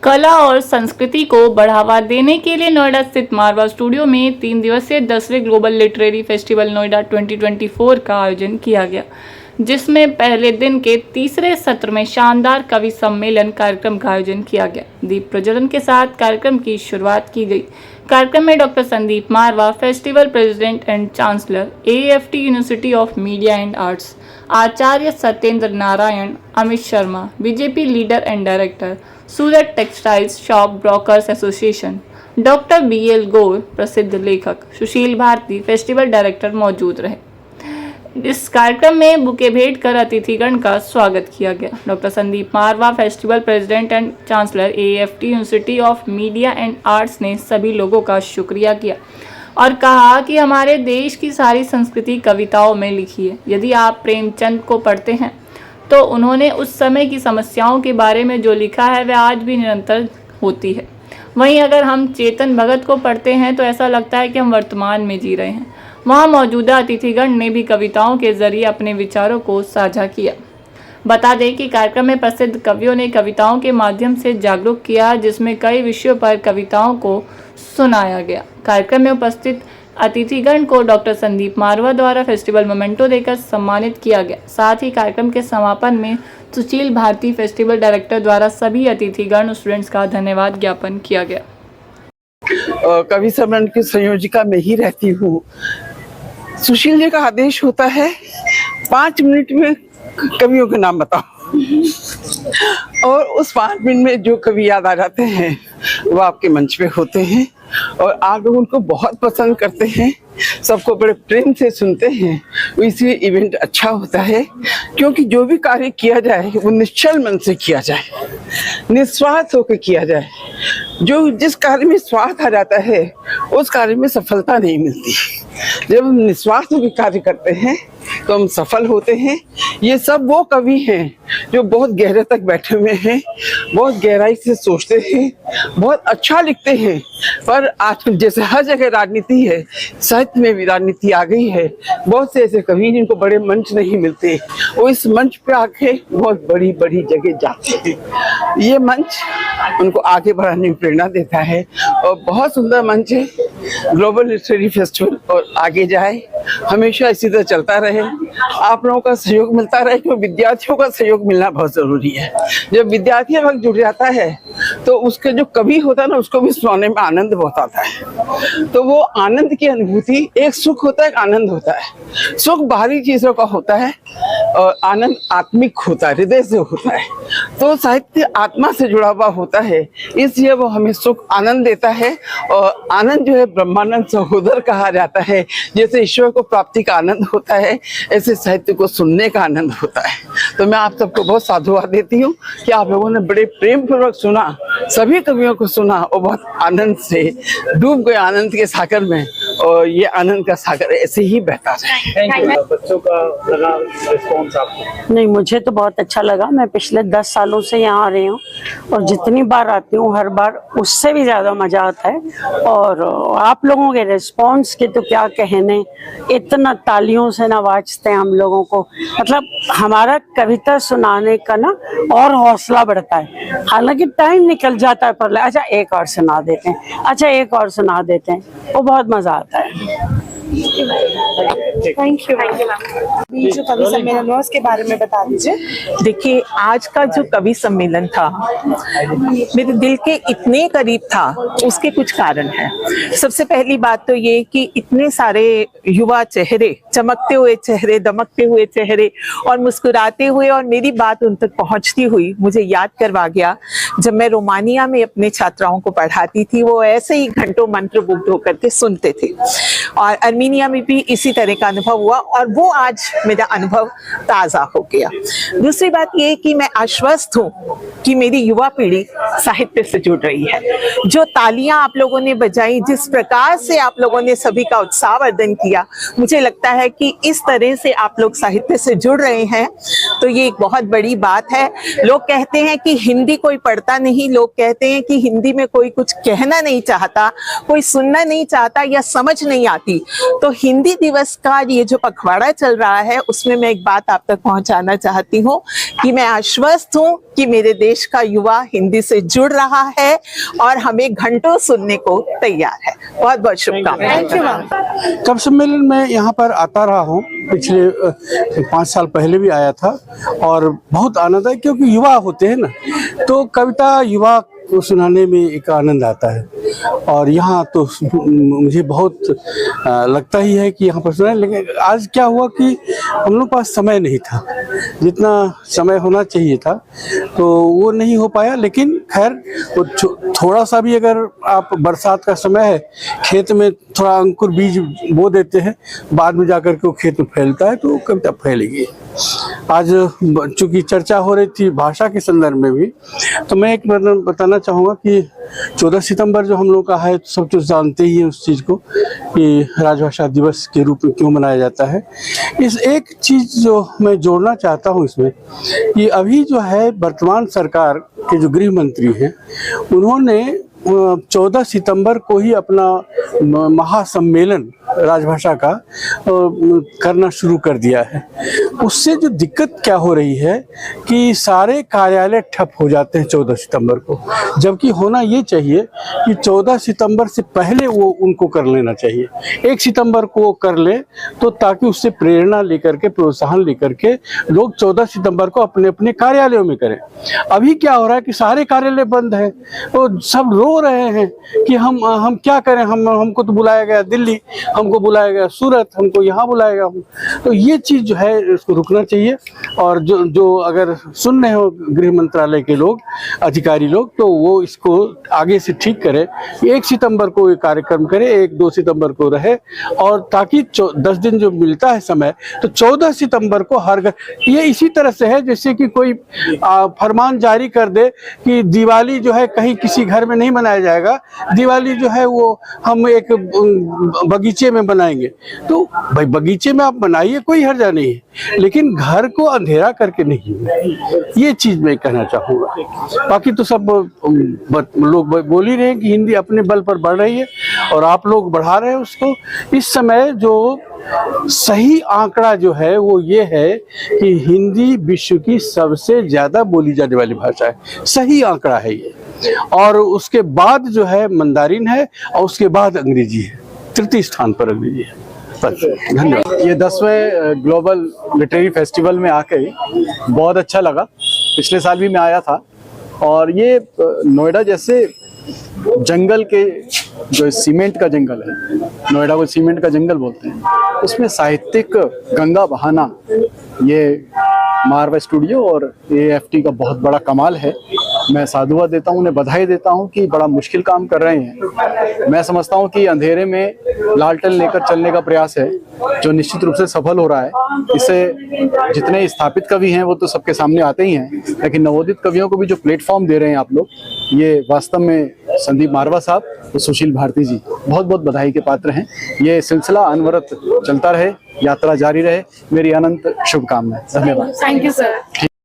कला और संस्कृति को बढ़ावा देने के लिए नोएडा स्थित मारवा स्टूडियो में 3 दिवसीय 10वें ग्लोबल लिटरेरी फेस्टिवल नोएडा 2024 का आयोजन किया गया, जिसमें पहले दिन के तीसरे सत्र में शानदार कवि सम्मेलन कार्यक्रम का आयोजन किया गया। दीप प्रज्वलन के साथ कार्यक्रम की शुरुआत की गई। कार्यक्रम में doctor Sandeep Marwah, festival president and chancellor, AFT university of media and arts, Acharya Satyendra Narayan, Amit Sharma, BJP leader and director, Surat textiles shop brokers association, doctor BL Gaur, प्रसिद्ध लेखक, सुशील भारती, फेस्टिवल डायरेक्टर मौजूद रहे। इस कार्यक्रम में बुके भेंट कर अतिथिगण का स्वागत किया गया। Doctor Sandeep Marwah, festival president and chancellor, AFT university of media and arts ने सभी लोगों का शुक्रिया किया और कहा कि हमारे देश की सारी संस्कृति कविताओं में लिखी है। यदि आप प्रेमचंद को पढ़ते हैं तो उन्होंने उस समय की समस्याओं के बारे में जो लिखा है वह आज भी निरंतर होती है। वहीं अगर हम चेतन भगत को पढ़ते हैं तो ऐसा लगता है कि हम वर्तमान में जी रहे हैं। वहां मौजूदा अतिथिगण ने भी कविताओं के जरिए अपने विचारों को साझा किया। बता दें कि कार्यक्रम में प्रसिद्ध कवियों ने कविताओं के माध्यम से जागरूक किया, जिसमें कई विषयों पर कविताओं को सुनाया गया। कार्यक्रम में उपस्थित अतिथिगण को डॉक्टर संदीप मारवा द्वारा फेस्टिवल मोमेंटो देकर सम्मानित किया गया। साथ ही कार्यक्रम के समापन में सुशील भारती, फेस्टिवल डायरेक्टर द्वारा सभी अतिथिगण स्टूडेंट्स का धन्यवाद ज्ञापन किया गया। कवि सम्मेलन की संयोजिका में ही रहती हूँ। सुशील जी का आदेश होता है 5 मिनट में कवियों के नाम बताओ, और उस 5 मिनट में जो कवि याद आ जाते हैं वो आपके मंच पे होते हैं और आप लोग उनको बहुत पसंद करते हैं, सबको बड़े प्रेम से सुनते हैं। इसलिए इवेंट अच्छा होता है, क्योंकि जो भी कार्य किया जाए वो निश्चल मन से किया जाए, निस्वार्थ होकर किया जाए। जो जिस कार्य में स्वार्थ आ जाता है उस कार्य में सफलता नहीं मिलती। जब हम निस्वार्थ होकर कार्य करते हैं तो हम सफल होते हैं। ये सब वो कवि हैं जो बहुत गहरे तक बैठे हुए हैं, बहुत गहराई से सोचते हैं, बहुत अच्छा लिखते हैं। पर आजकल जैसे हर जगह राजनीति है, साहित्य में भी राजनीति आ गई है। बहुत से ऐसे कवि जिनको बड़े मंच नहीं मिलते, वो इस मंच पे आके बहुत बड़ी बड़ी जगह जाते हैं। ये मंच उनको आगे बढ़ाने में प्रेरणा देता है और बहुत सुंदर मंच है ग्लोबल लिटरेरी फेस्टिवल, और आगे जाए, हमेशा इसी तरह चलता रहे। आप लोगों का सहयोग मिलता रहे, क्योंकि विद्यार्थियों का सहयोग मिलना बहुत जरूरी है। जब विद्यार्थी वक्त जुड़ जाता है तो उसके जो कवि होता है ना, उसको भी सुनाने में आनंद बहुत आता है। तो वो आनंद की अनुभूति, एक सुख होता है, एक आनंद होता है। सुख बाहरी चीजों का होता है और आनंद आत्मिक होता है, हृदय से होता है। तो साहित्य आत्मा से जुड़ा हुआ होता है, इसलिए वो हमें सुख आनंद देता है। और आनंद जो है ब्रह्मानंद सहोदर कहा जाता है। जैसे ईश्वर को प्राप्ति का आनंद होता है, ऐसे साहित्य को सुनने का आनंद होता है। तो मैं आप सबको बहुत साधुवाद देती हूँ कि आप लोगों ने बड़े प्रेम पूर्वक सुना, सभी कवियों को सुना और बहुत आनंद से डूब गए आनंद के सागर में, और ये आनंद का सागर ऐसे ही बहता रहे। बच्चों का लगा रिस्पॉन्स आपको? नहीं, मुझे तो बहुत अच्छा लगा। मैं पिछले 10 सालों से यहाँ आ रही हूँ और जितनी बार आती हूँ हर बार उससे भी ज्यादा मजा आता है। और आप लोगों के रिस्पॉन्स के तो क्या कहने, इतना तालियों से नवाजते हैं हम लोगों को। मतलब हमारा कविता सुनाने का ना और हौसला बढ़ता है। हालांकि टाइम निकल जाता है, पर अच्छा एक और सुना देते हैं, अच्छा एक और सुना देते हैं, वो बहुत मजा आता है। Thank you. जो कवि सम्मेलन हुआ उसके बारे में बता दीजिए। देखिए, आज का जो कवि सम्मेलन था मेरे दिल के इतने करीब था, उसके कुछ कारण हैं। सबसे पहली बात तो ये कि इतने सारे युवा चेहरे, चमकते हुए चेहरे, दमकते हुए चेहरे और मुस्कुराते हुए, और मेरी बात उन तक पहुंचती हुई मुझे याद करवा गया जब मैं रोमानिया में अपने छात्राओं को पढ़ाती थी। वो ऐसे ही घंटों मंत्रमुग्ध होकर के सुनते थे, और अर्मीनिया में भी इसी तरह का अनुभव हुआ, और वो आज मेरा अनुभव ताज़ा हो गया। दूसरी बात ये कि मैं आश्वस्त हूँ कि मेरी युवा पीढ़ी साहित्य से जुड़ रही है। जो तालियां आप लोगों ने बजाई, जिस प्रकार से आप लोगों ने सभी का उत्साहवर्धन किया, मुझे लगता है कि इस तरह से आप लोग साहित्य से जुड़ रहे हैं तो ये एक बहुत बड़ी बात है। लोग कहते हैं कि हिंदी कोई पढ़ता नहीं, लोग कहते हैं कि हिंदी में कोई कुछ कहना नहीं चाहता, कोई सुनना नहीं चाहता या समझ नहीं आती। तो हिंदी दिवस का ये जो पखवाड़ा चल रहा है उसमें मैं एक बात आप तक पहुंचाना चाहती हूँ कि मैं आश्वस्त हूँ कि मेरे देश का युवा हिंदी से जुड़ रहा है और हमें घंटों सुनने को तैयार है। बहुत बहुत शुभकामनाएं। कवि सम्मेलन में यहाँ पर आता रहा हूँ, पिछले 5 साल पहले भी आया था और बहुत आनंद है, क्योंकि युवा होते हैं ना, तो कविता युवा को सुनाने में एक आनंद आता है। और यहाँ तो मुझे बहुत लगता ही है कि यहाँ पर सुना, लेकिन आज क्या हुआ कि हम लोग पास समय नहीं था, जितना समय होना चाहिए था तो वो नहीं हो पाया। लेकिन खैर वो थोड़ा सा भी, अगर आप बरसात का समय है, खेत में थोड़ा अंकुर बीज बो देते हैं, बाद में जाकर के वो खेत में फैलता है, तो कविता फैलेगी। आज चूंकि चर्चा हो रही थी भाषा के संदर्भ में भी, तो मैं एक बताना चाहूँगा कि 14 सितंबर जो हम लोग का है, सब तो जानते ही हैं उस चीज़ को कि राजभाषा दिवस के रूप में क्यों मनाया जाता है। इस एक चीज़ जो मैं जोड़ना चाहता हूँ इसमें, कि अभी जो है वर्तमान सरकार के जो गृह मंत्री हैं, उन्होंने 14 सितंबर को ही अपना महासम्मेलन राजभाषा का करना शुरू कर दिया है। उससे जो दिक्कत क्या हो रही है कि सारे कार्यालय ठप हो जाते हैं 14 सितंबर को, जबकि होना ये चाहिए कि 14 सितंबर से पहले वो उनको कर लेना चाहिए। 1 सितंबर को वो कर ले, तो ताकि उससे प्रेरणा लेकर के, प्रोत्साहन लेकर के लोग 14 सितंबर को अपने अपने कार्यालयों में करें। अभी क्या हो रहा है कि सारे कार्यालय बंद हैं, तो सब रो रहे हैं कि हम क्या करें, हमको तो बुलाया गया दिल्ली, हमको बुलाया गया सूरत, हमको यहाँ बुलाया गया। तो ये चीज़ जो है इसको रुकना चाहिए। और जो अगर सुन रहे हो गृह मंत्रालय के लोग, अधिकारी लोग, तो वो इसको आगे से ठीक करें। 1 सितंबर को ये कार्यक्रम करे, 1-2 सितंबर को रहे, और ताकि 10 दिन जो मिलता है समय, तो 14 सितंबर को हर घर, ये इसी तरह से है जैसे कि कोई फरमान जारी कर दे कि दिवाली जो है कहीं किसी घर में नहीं मनाया जाएगा, दिवाली जो है वो हम एक बगीचे में बनाएंगे। तो भाई बगीचे में आप बनाइए, कोई हर्जा नहीं है, लेकिन घर को अंधेरा करके नहीं। ये चीज मैं कहना चाहूँगा। बाकी तो सब लोग बोल ही रहे हैं कि हिंदी अपने बल पर बढ़ रही है और आप लोग बढ़ा रहे हैं उसको। इस समय जो सही आंकड़ा जो है वो ये है कि हिंदी विश्व की सबसे ज्यादा बोली जाने वाली भाषा है, सही आंकड़ा है ये। और उसके बाद जो है मंदारिन है, और उसके बाद अंग्रेजी है, तृतीय स्थान पर अंग्रेजी है। धन्यवाद। ये 10वें ग्लोबल लिटरेरी फेस्टिवल में आके बहुत अच्छा लगा। पिछले साल भी मैं आया था, और ये नोएडा जैसे जंगल के, जो सीमेंट का जंगल है, नोएडा को सीमेंट का जंगल बोलते हैं, उसमें साहित्यिक गंगा बहाना, ये मारवा स्टूडियो और AFT का बहुत बड़ा कमाल है। मैं साधुवाद देता हूँ, उन्हें बधाई देता हूँ कि बड़ा मुश्किल काम कर रहे हैं। मैं समझता हूँ कि अंधेरे में लालटेन लेकर चलने का प्रयास है, जो निश्चित रूप से सफल हो रहा है। इससे जितने स्थापित कवि हैं वो तो सबके सामने आते ही हैं, लेकिन नवोदित कवियों को भी जो प्लेटफॉर्म दे रहे हैं आप लोग, ये वास्तव में संदीप मारवा साहब और सुशील भारती जी बहुत बहुत बधाई के पात्र हैं। ये सिलसिला अनवरत चलता रहे, यात्रा जारी रहे। मेरी अनंत शुभकामनाएं। धन्यवाद। Thank you sir.